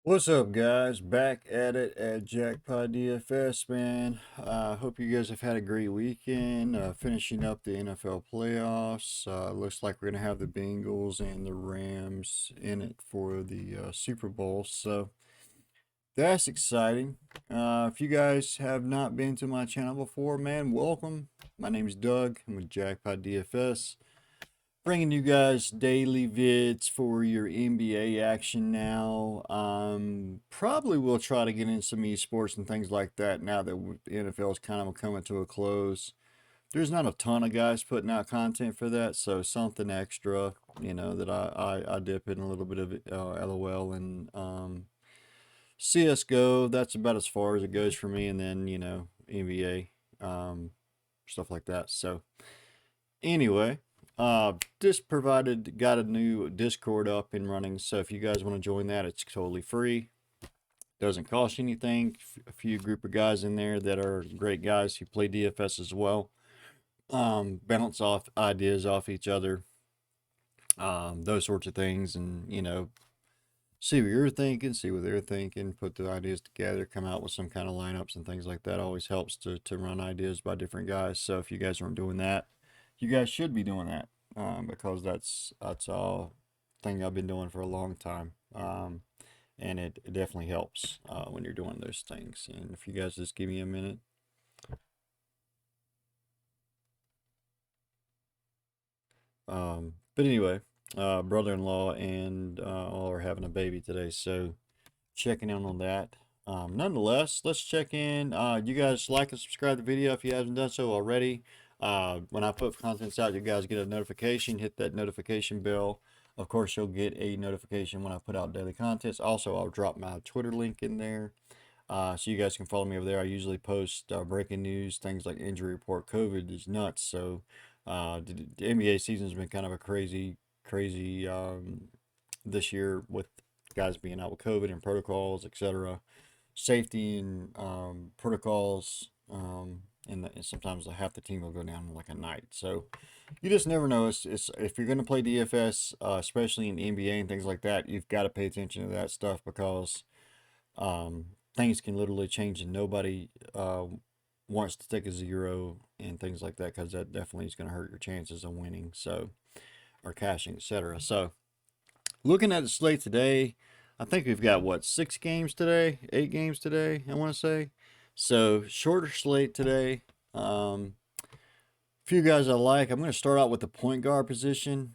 What's up, guys? Back at it at Jackpot DFS, man. Hope you guys have had a great weekend. Finishing up the NFL playoffs. Looks like we're gonna have the Bengals and the Rams in it for the Super Bowl. So that's exciting. If you guys have not been to my channel before, man, welcome. My name is Doug. I'm with Jackpot DFS. Bringing you guys daily vids for your NBA action now. Probably will try to get in some esports and things like that now that the NFL is kind of coming to a close. There's not a ton of guys putting out content for that, so something extra, that I dip in a little bit of LOL and CSGO. That's about as far as it goes for me, and then NBA, stuff like that. So anyway. Just got a new Discord up and running, so if you guys want to join that, it's totally free. Doesn't cost you anything. A few group of guys in there that are great guys who play DFS as well. Bounce off ideas off each other, those sorts of things, and see what you're thinking, see what they're thinking, put the ideas together, come out with some kind of lineups and things like that. Always helps to run ideas by different guys. So if you guys aren't doing that, you guys should be doing that, because that's a thing I've been doing for a long time, and it definitely helps when you're doing those things. And if you guys just give me a minute. But anyway, brother-in-law and all are having a baby today, so checking in on that. Nonetheless, let's check in. You guys like and subscribe to the video if you haven't done so already. When I put contents out, you guys get a notification. Hit that notification bell. Of course, you'll get a notification when I put out daily contents. Also, I'll drop my Twitter link in there, so you guys can follow me over there. I usually post breaking news, things like injury report. COVID is nuts, so the NBA season's been kind of a crazy this year with guys being out with COVID and protocols, etc. Safety and protocols. And sometimes half the team will go down in like a night. So you just never know. It's if you're going to play DFS, especially in NBA and things like that, you've got to pay attention to that stuff because things can literally change and nobody wants to take a zero and things like that because that definitely is going to hurt your chances of winning. So or cashing, etc. So looking at the slate today, I think we've got what, 6 games today, 8 games today, I want to say. So shorter slate today. Few guys I like. I'm going to start out with the point guard position.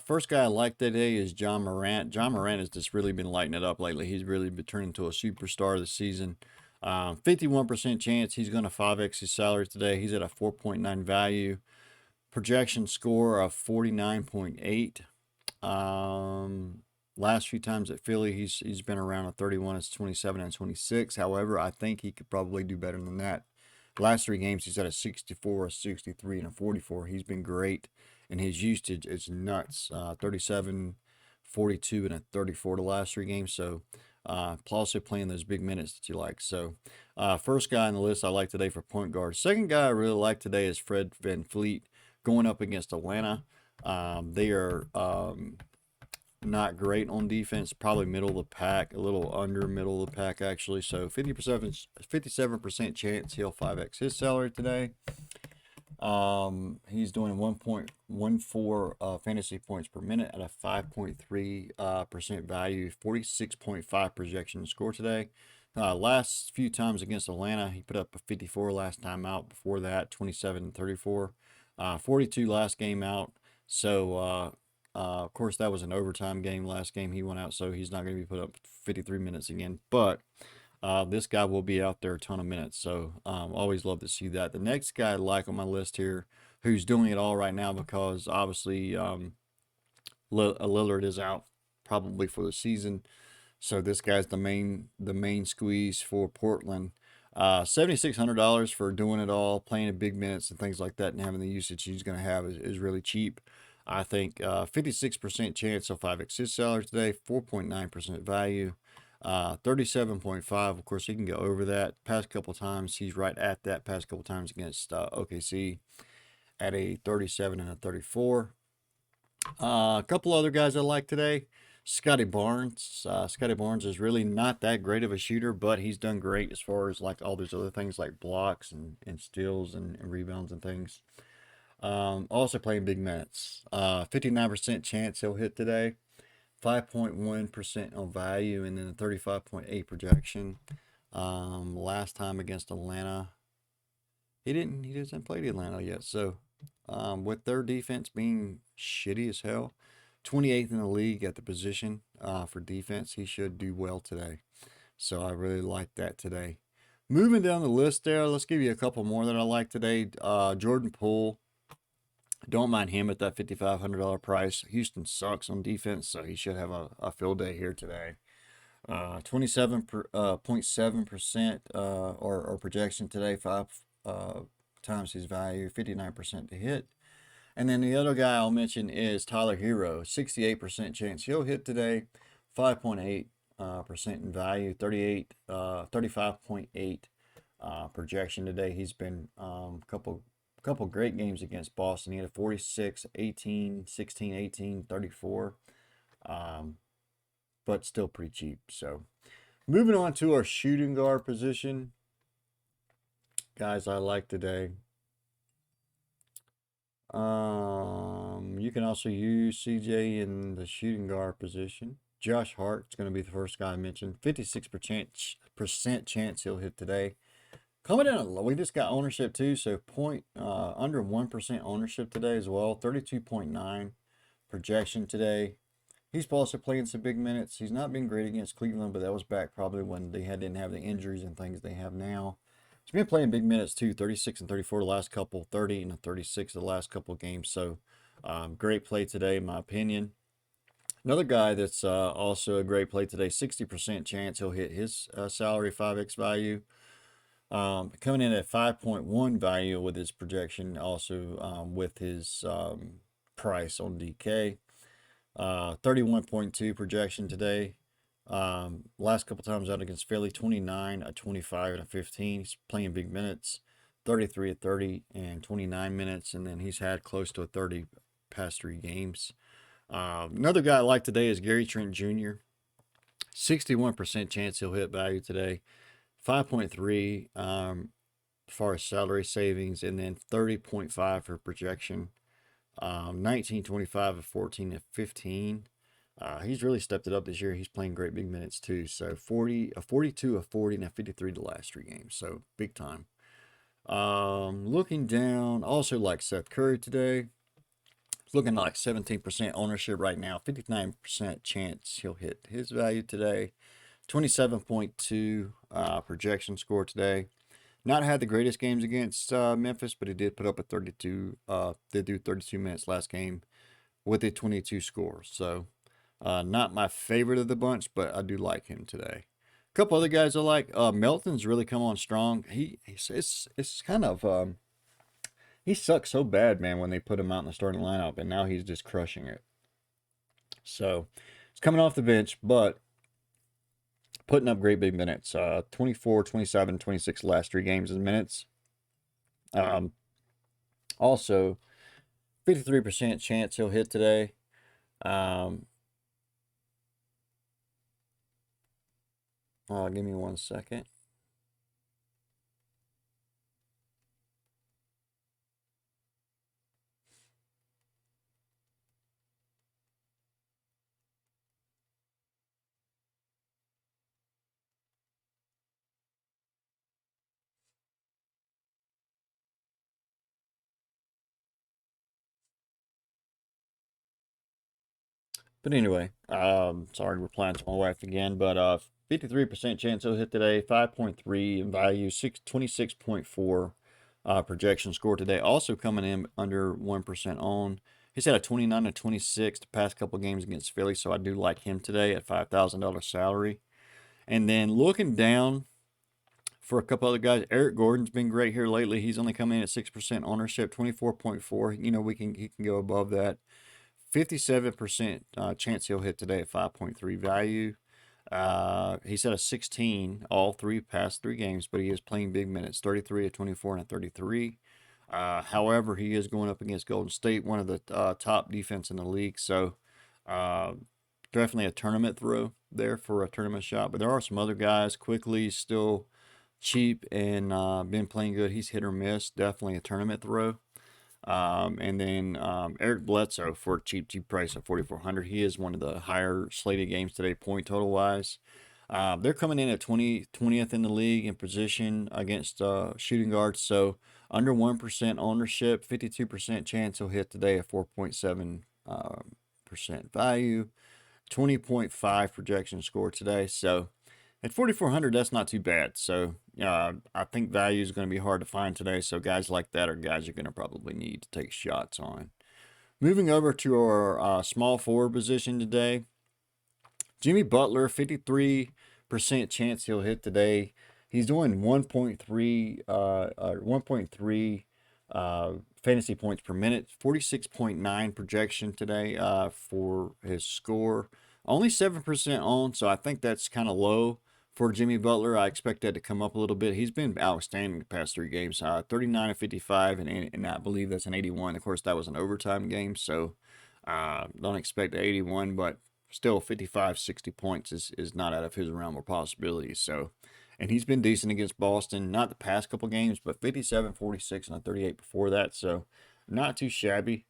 First guy I like today is John Morant. John Morant has just really been lighting it up lately. He's really been turning into a superstar this season. 51% chance he's going to 5x his salary today. He's at a 4.9 value. Projection score of 49.8. Last few times at Philly, he's been around a 31. It's 27 and 26. However, I think he could probably do better than that. Last 3 games, he's at a 64, a 63, and a 44. He's been great, and his usage is nuts. 37, 42, and a 34 the last 3 games. So, also playing those big minutes that you like. So, first guy on the list I like today for point guard. Second guy I really like today is Fred VanVleet going up against Atlanta. They are not great on defense, probably middle of the pack, a little under middle of the pack actually. So 57% chance he'll 5x his salary today. He's doing 1.14 fantasy points per minute at a 5.3% value, 46.5 projection score today. Last few times against Atlanta, he put up a 54 last time out. Before that, 27 and 34. 42 last game out. So of course, that was an overtime game. Last game he went out, so he's not going to be put up 53 minutes again. But this guy will be out there a ton of minutes, so always love to see that. The next guy I like on my list here, who's doing it all right now because obviously Lillard is out probably for the season, so this guy's the main squeeze for Portland. $7,600 for doing it all, playing in big minutes and things like that, and having the usage he's going to have is really cheap. I think 56% chance he'll 5x his salary today, 4.9% value, 37.5. Of course, he can go over that. Past couple times, he's right at that. Past couple times against OKC at a 37 and a 34. A couple other guys I like today. Scotty Barnes. Scotty Barnes is really not that great of a shooter, but he's done great as far as like all those other things like blocks and steals and rebounds and things. Also playing big minutes. 59% chance he'll hit today. 5.1% on value, and then a 35.8 projection. Last time against Atlanta, he doesn't play the Atlanta yet. So, with their defense being shitty as hell, 28th in the league at the position for defense, he should do well today. So I really like that today. Moving down the list there, let's give you a couple more that I like today. Jordan Poole. Don't mind him at that $5,500 price. Houston sucks on defense, so he should have a field day here today. 27.7% or projection today, 5 times his value, 59% to hit. And then the other guy I'll mention is Tyler Hero, 68% chance he'll hit today, 5.8% in value, 35.8 projection today. He's been couple great games against Boston. He had a 46, 18, 16, 18, 34. But still pretty cheap. So moving on to our shooting guard position. Guys I like today. You can also use CJ in the shooting guard position. Josh Hart's going to be the first guy I mentioned. 56% chance he'll hit today. Coming in, we just got ownership too, so under 1% ownership today as well. 32.9 projection today. He's also playing some big minutes. He's not been great against Cleveland, but that was back probably when they didn't have the injuries and things they have now. He's been playing big minutes too, 36 and 34 the last couple, 30 and 36 the last couple of games. So great play today, in my opinion. Another guy that's also a great play today, 60% chance he'll hit his salary 5x value. Coming in at 5.1 value with his projection, also with his price on DK. 31.2 projection today. Last couple times out against Philly, 29, a 25, and a 15. He's playing big minutes, 33 at 30 and 29 minutes, and then he's had close to a 30 past 3 games. Another guy I like today is Gary Trent Jr. 61% chance he'll hit value today. 5.3 as far as salary savings, and then 30.5 for projection. 19, 25, and 14, and 15. He's really stepped it up this year. He's playing great big minutes too. So 42, a 40, and a 53 the last 3 games. So big time. Looking down, also like Seth Curry today. Looking like 17% ownership right now. 59% chance he'll hit his value today. 27.2 projection score today. Not had the greatest games against Memphis, but he did put up a 32. Did do 32 minutes last game with a 22 score. So not my favorite of the bunch, but I do like him today. A couple other guys I like. Melton's really come on strong. It's kind of he sucks so bad, man, when they put him out in the starting lineup, and now he's just crushing it. So he's coming off the bench, but putting up great big minutes. 24, 27, 26 last 3 games in minutes. Also, 53% chance he'll hit today. Give me 1 second. But anyway, sorry, replying to my wife again, but 53% chance he'll hit today, 5.3 in value, 26.4 projection score today. Also coming in under 1% on. He's had a 29 and 26 the past couple games against Philly, so I do like him today at $5,000 salary. And then looking down for a couple other guys, Eric Gordon's been great here lately. He's only coming in at 6% ownership, 24.4. You know, he can go above that. 57% chance he'll hit today at 5.3 value. He's at a 16 all past 3 games, but he is playing big minutes, 33, a 24, and a 33. However, he is going up against Golden State, one of the top defense in the league. So definitely a tournament throw there for a tournament shot. But there are some other guys. Quickly still cheap and been playing good. He's hit or miss. Definitely a tournament throw. And then Eric Bledsoe for a cheap price of 4,400. He is one of the higher slated games today, point total wise. They're coming in at 20th in the league in position against shooting guards. So under 1% ownership, 52% chance he'll hit today at 4.7% value, 20.5 projection score today. So at 4,400, that's not too bad. So I think value is going to be hard to find today. So guys like that are guys you're going to probably need to take shots on. Moving over to our small forward position today, Jimmy Butler, 53% chance he'll hit today. He's doing 1.3 fantasy points per minute, 46.9 projection today for his score. Only 7% on, so I think that's kind of low for Jimmy Butler. I expect that to come up a little bit. He's been outstanding the past 3 games. 39 and 55, and I believe that's an 81. Of course, that was an overtime game, so don't expect 81, but still 55, 60 points is not out of his realm of possibilities. So, and he's been decent against Boston, not the past couple games, but 57, 46, and a 38 before that. So, not too shabby.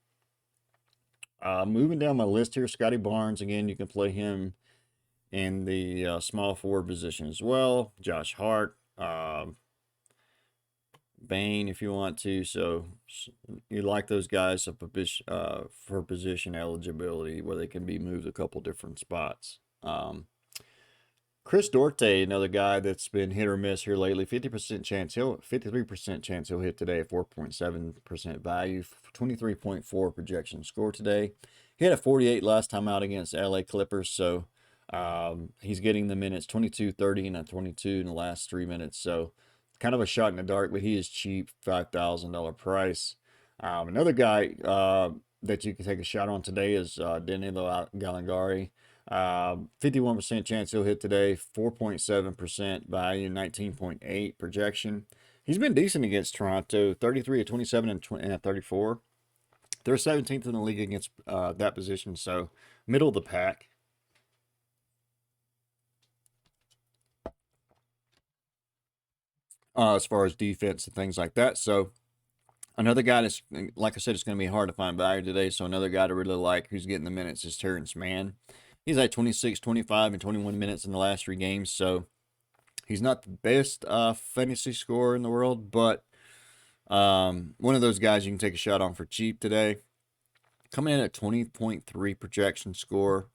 Moving down my list here, Scotty Barnes. Again, you can play him in the small forward position as well. Josh Hart, Bain, if you want to. So you like those guys for position eligibility where they can be moved a couple different spots. Chris Duarte, another guy that's been hit or miss here lately. 53% chance he'll hit today at 4.7% value, 23.4 projection score today. He had a 48 last time out against LA Clippers, so he's getting the minutes, 22, 30, and a 22 in the last 3 minutes. So kind of a shot in the dark, but he is cheap, $5,000 price. Another guy that you can take a shot on today is Danilo Gallinari. 51% chance he'll hit today, 4.7% value, 19.8 projection. He's been decent against Toronto, 33 at 27 and 34. They're 17th in the league against that position, so middle of the pack. As far as defense and things like that. So another guy that's, like I said, it's going to be hard to find value today. So another guy to really like who's getting the minutes is Terrence Mann. He's at 26, 25, and 21 minutes in the last 3 games. So he's not the best fantasy scorer in the world, but one of those guys you can take a shot on for cheap today. Coming in at 20.3 projection score.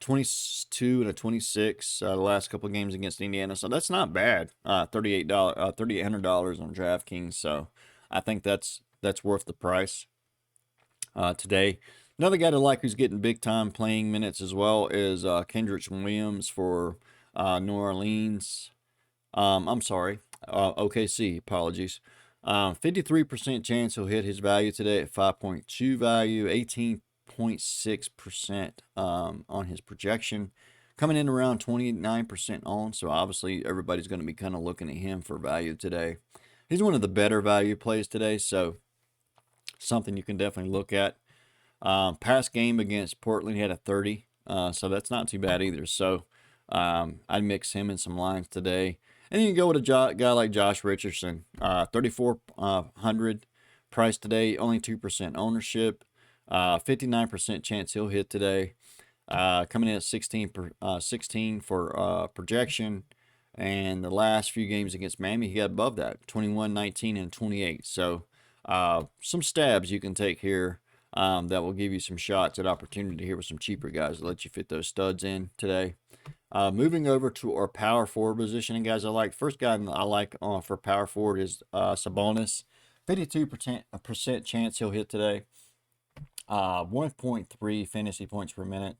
22 and a 26 the last couple of games against Indiana, so that's not bad. $3,800 on DraftKings, so I think that's worth the price today. Another guy to like who's getting big time playing minutes as well is Kendrick Williams for New Orleans. I'm sorry, OKC. Apologies. 53% chance he'll hit his value today at 5.2 value, 18.6% on his projection, coming in around 29% on. So obviously everybody's going to be kind of looking at him for value today. He's one of the better value plays today, so something you can definitely look at. Past game against Portland, he had a 30, so that's not too bad either. So I'd mix him in some lines today. And then you go with a guy like Josh Richardson, 3,400 price today, only 2% ownership, 59% chance he'll hit today, coming in at 16 for projection. And the last few games against Miami, he got above that, 21, 19, and 28. So some stabs you can take here that will give you some shots at opportunity here with some cheaper guys to let you fit those studs in today. Moving over to our power forward position, and guys, first guy I like for power forward is Sabonis. 52% chance he'll hit today. 1.3 fantasy points per minute.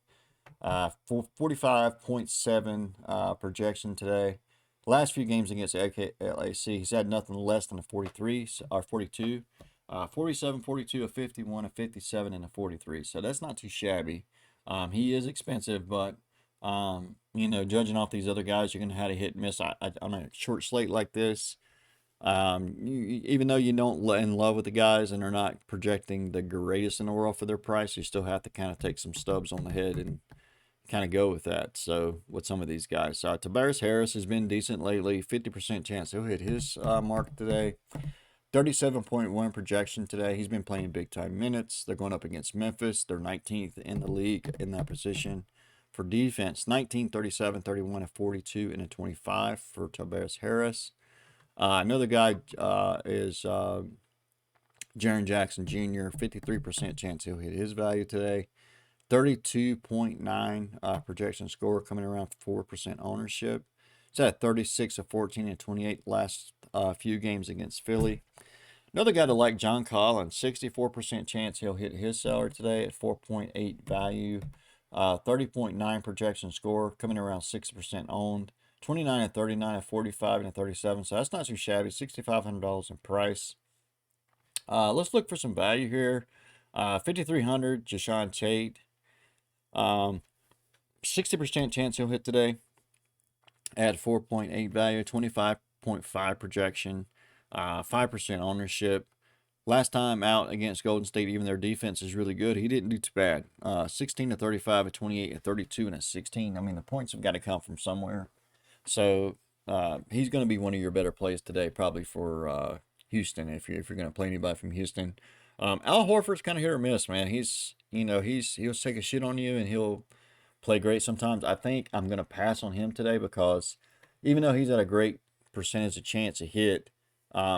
45.7 projection today. Last few games against LAC, he's had nothing less than a 43 or 42. 47, 42, a 51, a 57, and a 43. So that's not too shabby. He is expensive, but judging off these other guys, you're going to have to hit and miss. On a short slate like this, Even though you don't in love with the guys and are not projecting the greatest in the world for their price, you still have to kind of take some stubs on the head and kind of go with that. So with some of these guys, Tavares Harris has been decent lately. 50% chance he'll hit his mark today. 37.1 projection today. He's been playing big time minutes. They're going up against Memphis. They're 19th in the league in that position. For defense, 19, 37, 31, and 42, and a 25 for Tavares Harris. Another guy is Jaren Jackson Jr. 53% chance he'll hit his value today. 32.9 projection score, coming around 4% ownership. It's at 36 of 14 and 28 last few games against Philly. Another guy to like, John Collins, 64% chance he'll hit his salary today at 4.8 value. 30.9 projection score, coming around 6% owned. 29 and 39 and 45 and 37. So that's not too shabby. $6,500 in price. Let's look for some value here. 5,300, Jashawn Tate. 60% chance he'll hit today at 4.8 value. 25.5 projection. 5% ownership. Last time out against Golden State, even their defense is really good. He didn't do too bad. 16 to 35, a 28, a 32, and a 16. I mean, the points have got to come from somewhere. So he's going to be one of your better plays today, probably for Houston, if you're going to play anybody from Houston. Al Horford's kind of hit or miss, man. He'll take a shit on you and he'll play great sometimes. I think I'm going to pass on him today because even though he's at a great percentage of chance to hit,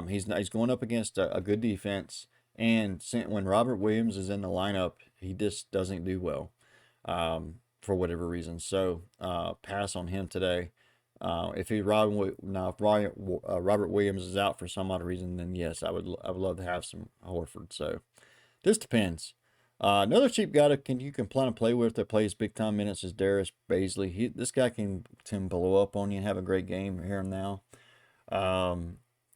he's going up against a good defense, and when Robert Williams is in the lineup, he just doesn't do well for whatever reason. So pass on him today. If Robert Williams is out for some odd reason, then yes, I would love to have some Horford. So this depends. Another cheap guy you can plan to play with that plays big time minutes is Darius Baisley. This guy can blow up on you and have a great game here and now.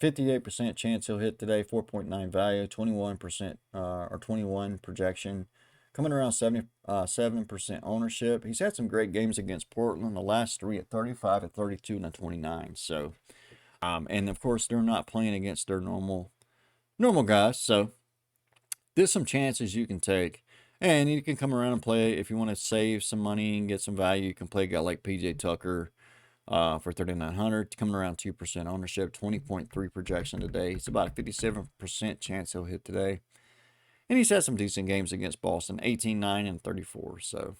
58% chance he'll hit today, 4.9 value, 21% or 21 projection, coming around 77% ownership. He's had some great games against Portland, the last three at 35, at 32, and at 29. So, and of course they're not playing against their normal guys. So there's some chances you can take, and you can come around and play if you want to save some money and get some value. You can play a guy like PJ Tucker. For 3,900, coming around 2% ownership, 20.3 projection today. It's about a 57% chance he'll hit today. And he's had some decent games against Boston, 18, 9, and 34. So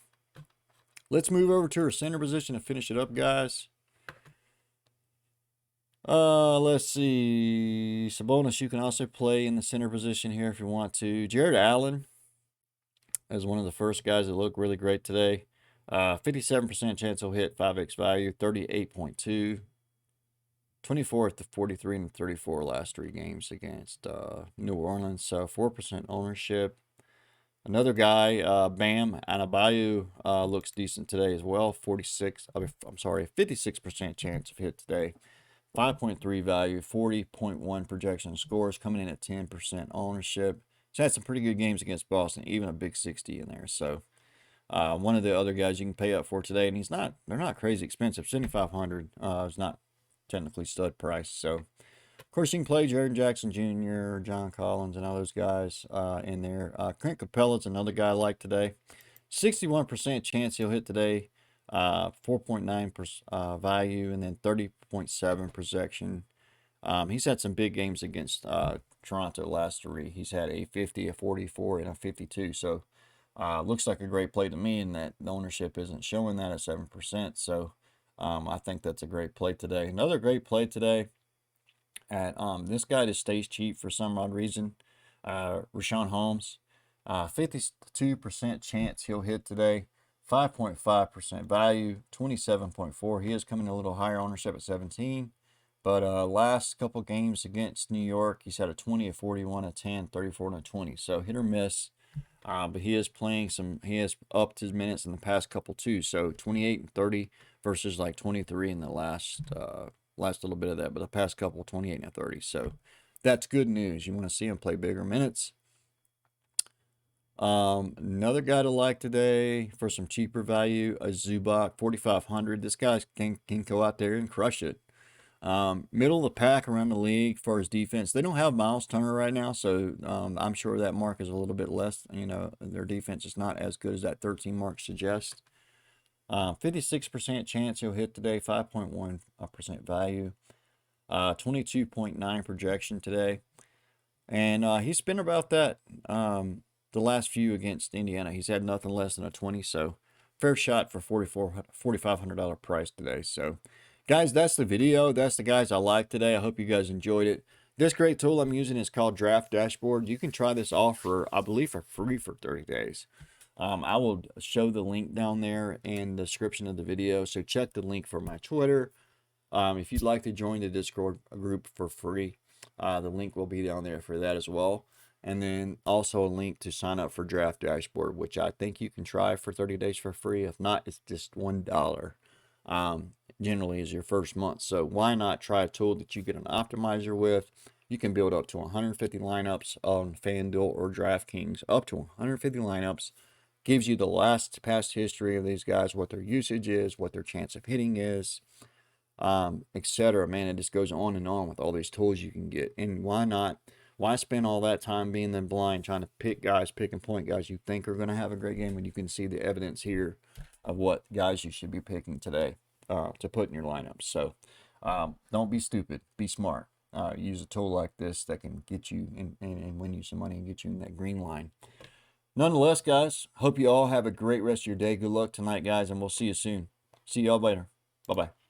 let's move over to our center position and finish it up, guys. Let's see. Sabonis, you can also play in the center position here if you want to. Jared Allen is one of the first guys that look really great today. 57% chance he'll hit 5x value, 38.2. 24 to 43 and 34 last three games against New Orleans. So 4% ownership. Another guy, Bam Adebayo, looks decent today as well. 56% chance of hit today. 5.3 value, 40.1 projection scores, coming in at 10% ownership. He's had some pretty good games against Boston, even a big 60 in there. So one of the other guys you can pay up for today, and they're not crazy expensive. 7,500 is not technically stud price. So, of course, you can play Jaren Jackson Jr., John Collins, and all those guys in there. Clint Capella's another guy I like today. 61% chance he'll hit today. 4.9 value, and then 30.7 projection. He's had some big games against Toronto last three. He's had a 50, a 44, and a 52. So, looks like a great play to me, and that the ownership isn't showing that at 7%. So I think that's a great play today. Another great play today at this guy just stays cheap for some odd reason. Richaun Holmes, 52% chance he'll hit today. 5.5% value, 27.4. He is coming a little higher ownership at 17. But last couple games against New York, he's had a 20, a 41, a 10, 34, and a 20. So hit or miss. But he is he has upped his minutes in the past couple too. So 28 and 30 versus like 23 in the last little bit of that. But the past couple, 28 and 30. So that's good news. You want to see him play bigger minutes. Another guy to like today for some cheaper value, a Zubac, 4,500. This guy can go out there and crush it. Middle of the pack around the league for his defense. They don't have Miles Turner right now, so I'm sure that mark is a little bit less. You know, their defense is not as good as that 13 mark suggests. 56% chance he'll hit today, 5.1% value, 22.9 projection today. And he's been about that the last few against Indiana. He's had nothing less than a 20, so fair shot for $4,500 price today. So, guys, that's the video. That's the guys I like today. I hope you guys enjoyed it. This great tool I'm using is called Draft Dashboard. You can try this off for, I believe, for free for 30 days. I will show the link down there in the description of the video. So check the link for my Twitter. If you'd like to join the Discord group for free, the link will be down there for that as well. And then also a link to sign up for Draft Dashboard, which I think you can try for 30 days for free. If not, it's just $1. Generally is your first month. So why not try a tool that you get an optimizer with? You can build up to 150 lineups on FanDuel or Draftkings, up to 150 lineups. Gives you the last past history of these guys, what their usage is, what their chance of hitting is, etc. Man, it just goes on and on with all these tools you can get. And why not? Why spend all that time being then blind trying to pick and point guys you think are going to have a great game when you can see the evidence here of what guys you should be picking today to put in your lineups. So don't be stupid. Be smart. Use a tool like this that can get you and win you some money and get you in that green line. Nonetheless, guys, hope you all have a great rest of your day. Good luck tonight, guys, and we'll see you soon. See y'all later. Bye-bye.